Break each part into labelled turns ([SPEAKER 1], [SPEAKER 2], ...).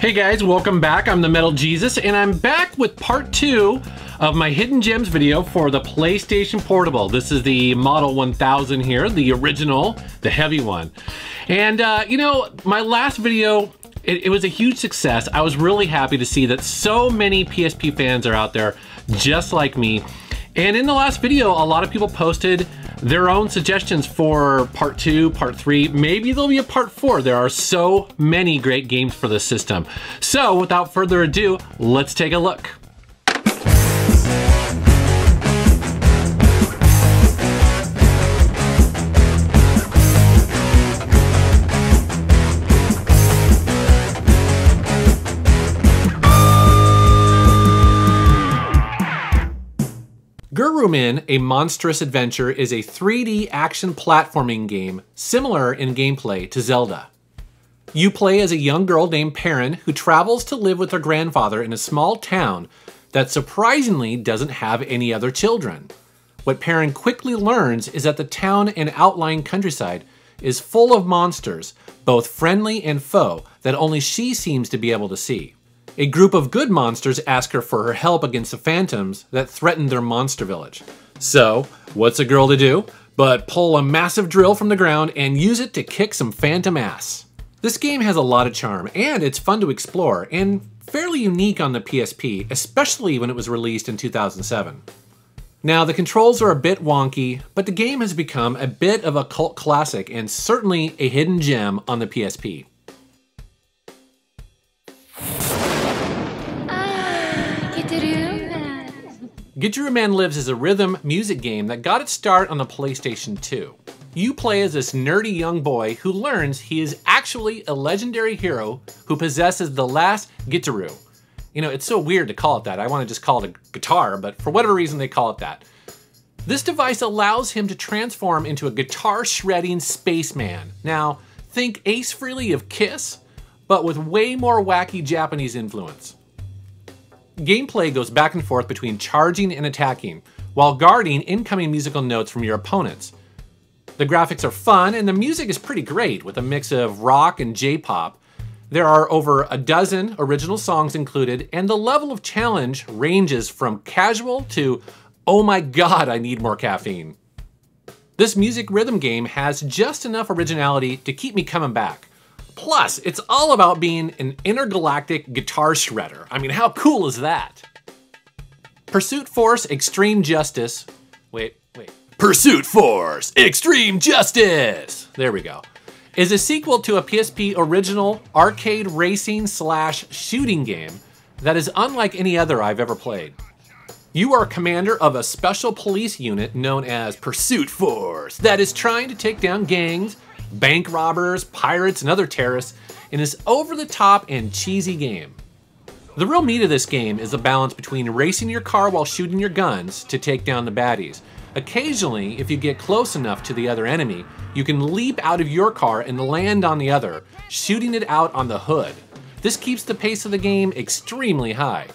[SPEAKER 1] Hey guys, welcome back. I'm the Metal Jesus, and I'm back with part 2 of my Hidden Gems video for the PlayStation Portable. This is the Model 1000 here, the original, the heavy one. And you know, my last video, it was a huge success. I was really happy to see that so many PSP fans are out there just like me. And in the last video, a lot of people posted their own suggestions for part 2, part 3, maybe there'll be a part 4. There are so many great games for this system. So without further ado, let's take a look. Gurumin, a Monstrous adventure, is a 3D action platforming game similar in gameplay to Zelda. You play as a young girl named Perrin who travels to live with her grandfather in a small town that surprisingly doesn't have any other children. What Perrin quickly learns is that the town and outlying countryside is full of monsters, both friendly and foe, that only she seems to be able to see. A group of good monsters ask her for her help against the phantoms that threaten their monster village. So, what's a girl to do but pull a massive drill from the ground and use it to kick some phantom ass? This game has a lot of charm, and it's fun to explore, and fairly unique on the PSP, especially when it was released in 2007. Now, the controls are a bit wonky, but the game has become a bit of a cult classic and certainly a hidden gem on the PSP. Gitaroo Man Lives is a rhythm music game that got its start on the PlayStation 2. You play as this nerdy young boy who learns he is actually a legendary hero who possesses the last Gitaroo. You know, it's so weird to call it that. I want to just call it a guitar, but for whatever reason they call it that. This device allows him to transform into a guitar-shredding spaceman. Now, think Ace Frehley of Kiss, but with way more wacky Japanese influence. Gameplay goes back and forth between charging and attacking, while guarding incoming musical notes from your opponents. The graphics are fun, and the music is pretty great, with a mix of rock and J-pop. There are over a dozen original songs included, and the level of challenge ranges from casual to, oh my god, I need more caffeine. This music rhythm game has just enough originality to keep me coming back. Plus, it's all about being an intergalactic guitar shredder. I mean, how cool is that? Pursuit Force Extreme Justice. Pursuit Force Extreme Justice! There we go. Is a sequel to a PSP original arcade racing / shooting game that is unlike any other I've ever played. You are commander of a special police unit known as Pursuit Force that is trying to take down gangs, bank robbers, pirates, and other terrorists in this over-the-top and cheesy game. The real meat of this game is the balance between racing your car while shooting your guns to take down the baddies. Occasionally, if you get close enough to the other enemy, you can leap out of your car and land on the other, shooting it out on the hood. This keeps the pace of the game extremely high.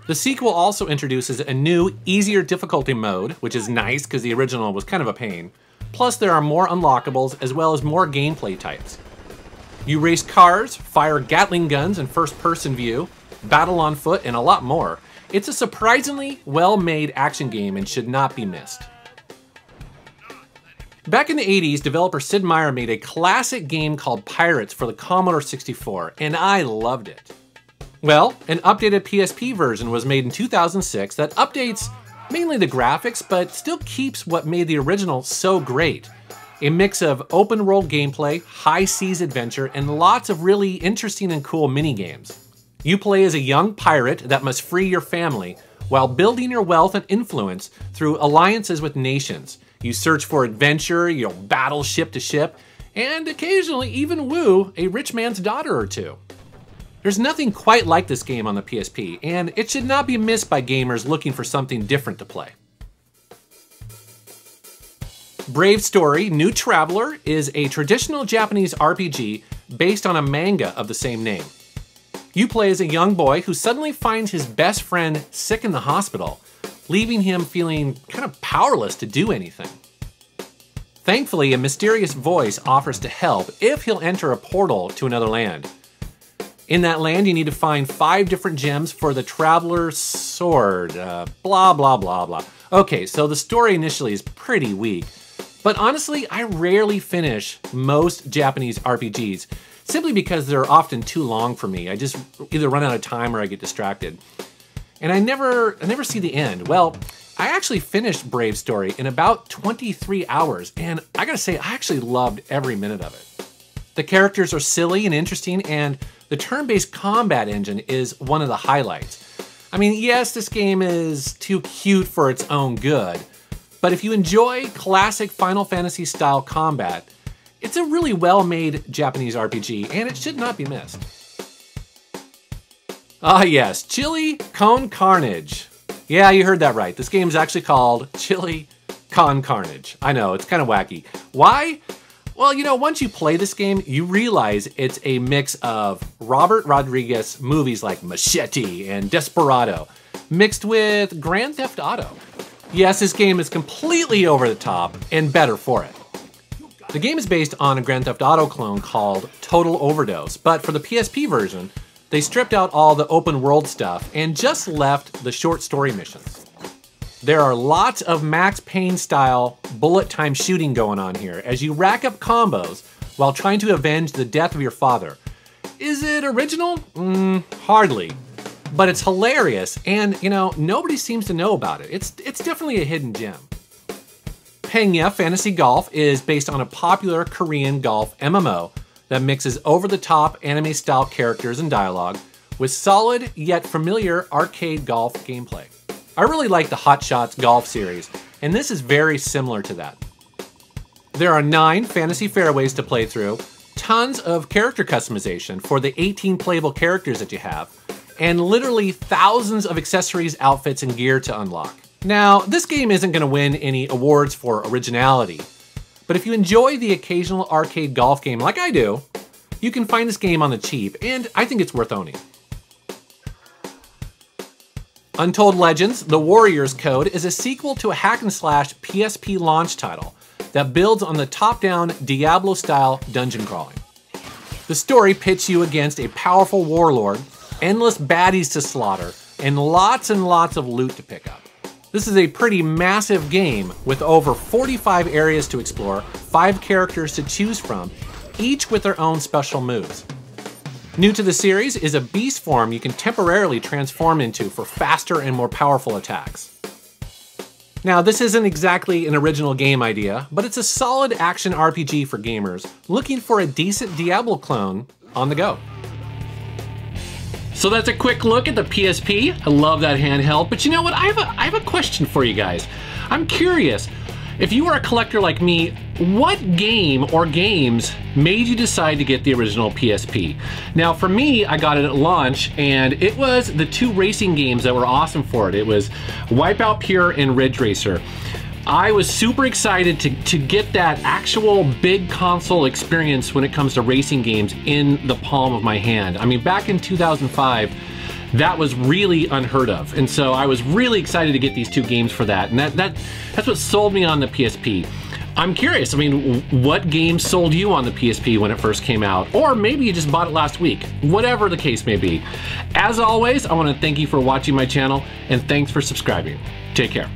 [SPEAKER 1] The sequel also introduces a new, easier difficulty mode, which is nice because the original was kind of a pain. Plus, there are more unlockables as well as more gameplay types. You race cars, fire Gatling guns in first-person view, battle on foot, and a lot more. It's a surprisingly well-made action game and should not be missed. Back in the 80s, developer Sid Meier made a classic game called Pirates for the Commodore 64, and I loved it. Well, an updated PSP version was made in 2006 that updates mainly the graphics, but still keeps what made the original so great. A mix of open world gameplay, high seas adventure, and lots of really interesting and cool minigames. You play as a young pirate that must free your family while building your wealth and influence through alliances with nations. You search for adventure, you'll battle ship to ship, and occasionally even woo a rich man's daughter or two. There's nothing quite like this game on the PSP, and it should not be missed by gamers looking for something different to play. Brave Story: New Traveler is a traditional Japanese RPG based on a manga of the same name. You play as a young boy who suddenly finds his best friend sick in the hospital, leaving him feeling kind of powerless to do anything. Thankfully, a mysterious voice offers to help if he'll enter a portal to another land. In that land, you need to find 5 different gems for the Traveler's Sword, blah, blah, blah, blah. Okay, so the story initially is pretty weak, but honestly, I rarely finish most Japanese RPGs, simply because they're often too long for me. I just either run out of time or I get distracted. And I never see the end. Well, I actually finished Brave Story in about 23 hours, and I gotta say, I actually loved every minute of it. The characters are silly and interesting, and the turn-based combat engine is one of the highlights. I mean, yes, this game is too cute for its own good, but if you enjoy classic Final Fantasy style combat, it's a really well-made Japanese RPG, and it should not be missed. Ah yes, Chili Con Carnage. Yeah, you heard that right. This game is actually called Chili Con Carnage. I know, it's kind of wacky. Why? Well, you know, once you play this game, you realize it's a mix of Robert Rodriguez movies like Machete and Desperado, mixed with Grand Theft Auto. Yes, this game is completely over the top and better for it. The game is based on a Grand Theft Auto clone called Total Overdose, but for the PSP version, they stripped out all the open world stuff and just left the short story missions. There are lots of Max Payne style bullet time shooting going on here as you rack up combos while trying to avenge the death of your father. Is it original? Hardly. But it's hilarious, and you know, nobody seems to know about it. It's definitely a hidden gem. Pangya Fantasy Golf is based on a popular Korean golf MMO that mixes over-the-top anime-style characters and dialogue with solid yet familiar arcade golf gameplay. I really like the Hot Shots golf series, and this is very similar to that. There are 9 fantasy fairways to play through, tons of character customization for the 18 playable characters that you have, and literally thousands of accessories, outfits, and gear to unlock. Now, this game isn't going to win any awards for originality, but if you enjoy the occasional arcade golf game like I do, you can find this game on the cheap, and I think it's worth owning. Untold Legends, The Warrior's Code is a sequel to a hack-and-slash PSP launch title that builds on the top-down Diablo-style dungeon crawling. The story pits you against a powerful warlord, endless baddies to slaughter, and lots of loot to pick up. This is a pretty massive game with over 45 areas to explore, 5 characters to choose from, each with their own special moves. New to the series is a beast form you can temporarily transform into for faster and more powerful attacks. Now, this isn't exactly an original game idea, but it's a solid action RPG for gamers looking for a decent Diablo clone on the go. So that's a quick look at the PSP. I love that handheld, but you know what? I have a question for you guys. I'm curious, if you are a collector like me, what game or games made you decide to get the original PSP? Now for me, I got it at launch, and it was the 2 racing games that were awesome for it. It was Wipeout Pure and Ridge Racer. I was super excited to get that actual big console experience when it comes to racing games in the palm of my hand. I mean, back in 2005, that was really unheard of. And so I was really excited to get these 2 games for that. And that's what sold me on the PSP. I'm curious, I mean, what games sold you on the PSP when it first came out? Or maybe you just bought it last week. Whatever the case may be. As always, I want to thank you for watching my channel, and thanks for subscribing. Take care.